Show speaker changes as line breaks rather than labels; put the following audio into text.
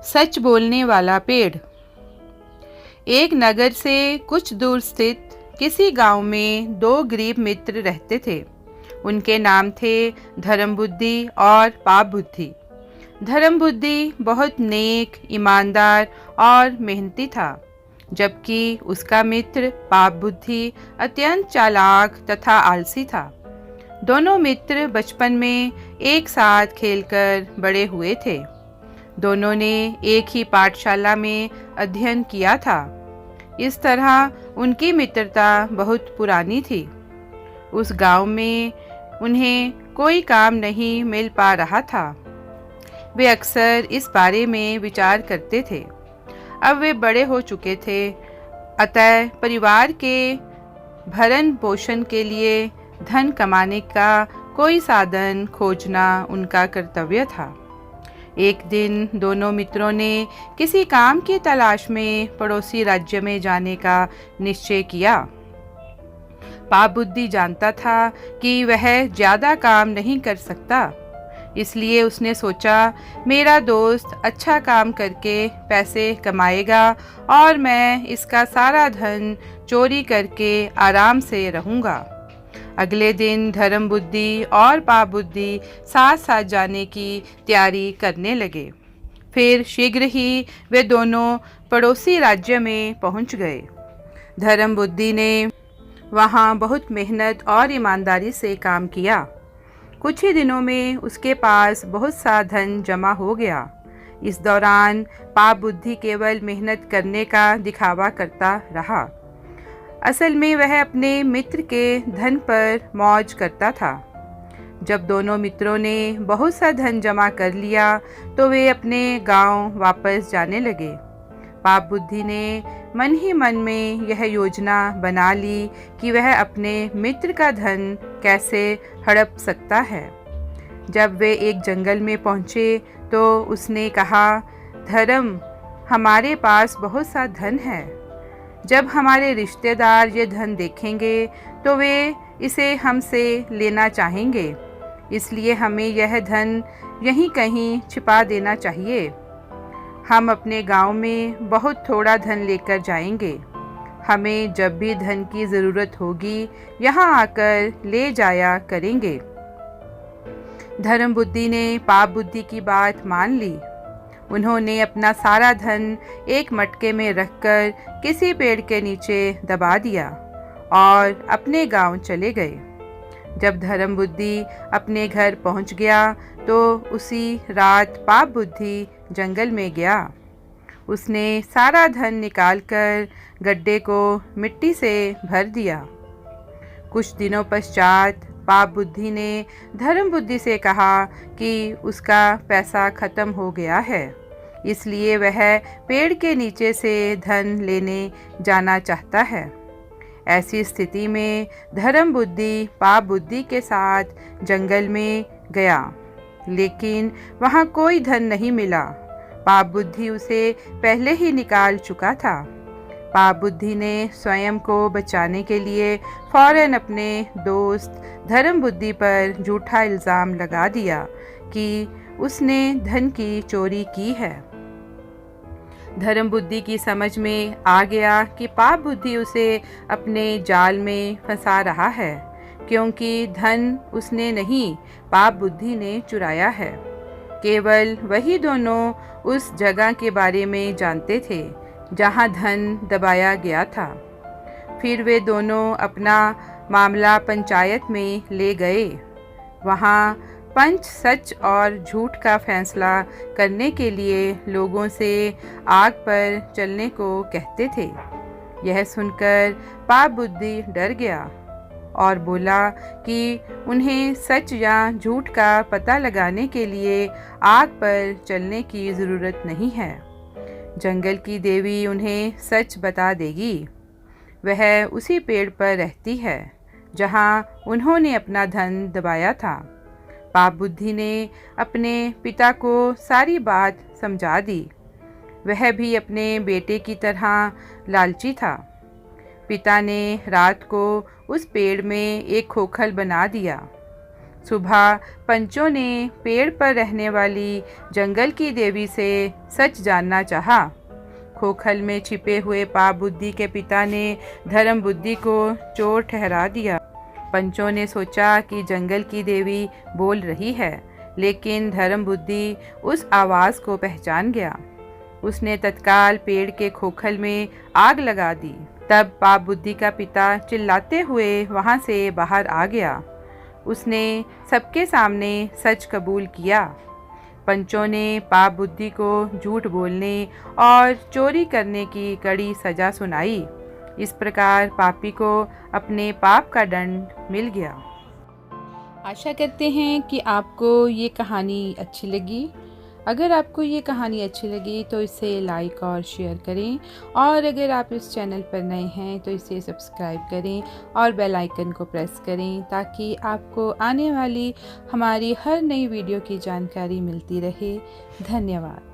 सच बोलने वाला पेड़। एक नगर से कुछ दूर स्थित किसी गांव में दो गरीब मित्र रहते थे। उनके नाम थे धर्मबुद्धि और पापबुद्धि। धर्मबुद्धि बहुत नेक, ईमानदार और मेहनती था, जबकि उसका मित्र पापबुद्धि अत्यंत चालाक तथा आलसी था। दोनों मित्र बचपन में एक साथ खेलकर बड़े हुए थे। दोनों ने एक ही पाठशाला में अध्ययन किया था। इस तरह उनकी मित्रता बहुत पुरानी थी। उस गांव में उन्हें कोई काम नहीं मिल पा रहा था। वे अक्सर इस बारे में विचार करते थे। अब वे बड़े हो चुके थे, अतः परिवार के भरण पोषण के लिए धन कमाने का कोई साधन खोजना उनका कर्तव्य था। एक दिन दोनों मित्रों ने किसी काम की तलाश में पड़ोसी राज्य में जाने का निश्चय किया। पापबुद्धि जानता था कि वह ज़्यादा काम नहीं कर सकता, इसलिए उसने सोचा, मेरा दोस्त अच्छा काम करके पैसे कमाएगा और मैं इसका सारा धन चोरी करके आराम से रहूँगा। अगले दिन धर्मबुद्धि और पापबुद्धि साथ साथ जाने की तैयारी करने लगे। फिर शीघ्र ही वे दोनों पड़ोसी राज्य में पहुंच गए। धर्मबुद्धि ने वहां बहुत मेहनत और ईमानदारी से काम किया। कुछ ही दिनों में उसके पास बहुत सा धन जमा हो गया। इस दौरान पापबुद्धि केवल मेहनत करने का दिखावा करता रहा। असल में वह अपने मित्र के धन पर मौज करता था। जब दोनों मित्रों ने बहुत सा धन जमा कर लिया तो वे अपने गांव वापस जाने लगे। पापबुद्धि ने मन ही मन में यह योजना बना ली कि वह अपने मित्र का धन कैसे हड़प सकता है। जब वे एक जंगल में पहुंचे तो उसने कहा, धर्म, हमारे पास बहुत सा धन है। जब हमारे रिश्तेदार ये धन देखेंगे तो वे इसे हमसे लेना चाहेंगे, इसलिए हमें यह धन यहीं कहीं छिपा देना चाहिए। हम अपने गांव में बहुत थोड़ा धन लेकर जाएंगे। हमें जब भी धन की ज़रूरत होगी यहाँ आकर ले जाया करेंगे। धर्मबुद्धि ने पापबुद्धि की बात मान ली। उन्होंने अपना सारा धन एक मटके में रखकर किसी पेड़ के नीचे दबा दिया और अपने गांव चले गए। जब धर्मबुद्धि अपने घर पहुंच गया तो उसी रात पापबुद्धि जंगल में गया। उसने सारा धन निकालकर गड्ढे को मिट्टी से भर दिया। कुछ दिनों पश्चात पापबुद्धि ने धर्मबुद्धि से कहा कि उसका पैसा खत्म हो गया है, इसलिए वह पेड़ के नीचे से धन लेने जाना चाहता है। ऐसी स्थिति में धर्मबुद्धि पापबुद्धि के साथ जंगल में गया, लेकिन वहाँ कोई धन नहीं मिला। पापबुद्धि उसे पहले ही निकाल चुका था। पापबुद्धि ने स्वयं को बचाने के लिए फौरन अपने दोस्त धर्मबुद्धि पर झूठा इल्ज़ाम लगा दिया कि उसने धन की चोरी की है। धर्मबुद्धि की समझ में आ गया कि पापबुद्धि उसे अपने जाल में फंसा रहा है, क्योंकि धन उसने नहीं, पापबुद्धि ने चुराया है। केवल वही दोनों उस जगह के बारे में जानते थे जहां धन दबाया गया था। फिर वे दोनों अपना मामला पंचायत में ले गए। वहां पंच सच और झूठ का फैसला करने के लिए लोगों से आग पर चलने को कहते थे। यह सुनकर पापबुद्धि डर गया और बोला कि उन्हें सच या झूठ का पता लगाने के लिए आग पर चलने की ज़रूरत नहीं है। जंगल की देवी उन्हें सच बता देगी। वह उसी पेड़ पर रहती है जहां उन्होंने अपना धन दबाया था। पापबुद्धि ने अपने पिता को सारी बात समझा दी। वह भी अपने बेटे की तरह लालची था। पिता ने रात को उस पेड़ में एक खोखल बना दिया। सुबह पंचों ने पेड़ पर रहने वाली जंगल की देवी से सच जानना चाहा। खोखल में छिपे हुए पाप बुद्धि के पिता ने धर्म बुद्धि को चोर ठहरा दिया। पंचों ने सोचा कि जंगल की देवी बोल रही है, लेकिन धर्म बुद्धि उस आवाज़ को पहचान गया। उसने तत्काल पेड़ के खोखल में आग लगा दी। तब पाप बुद्धि का पिता चिल्लाते हुए वहाँ से बाहर आ गया। उसने सबके सामने सच कबूल किया। पंचों ने पाप बुद्धि को झूठ बोलने और चोरी करने की कड़ी सज़ा सुनाई। इस प्रकार पापी को अपने पाप का दंड मिल गया। आशा करते हैं कि आपको ये कहानी अच्छी लगी। अगर आपको ये कहानी अच्छी लगी तो इसे लाइक और शेयर करें, और अगर आप इस चैनल पर नए हैं तो इसे सब्सक्राइब करें और बेल आइकन को प्रेस करें, ताकि आपको आने वाली हमारी हर नई वीडियो की जानकारी मिलती रहे। धन्यवाद।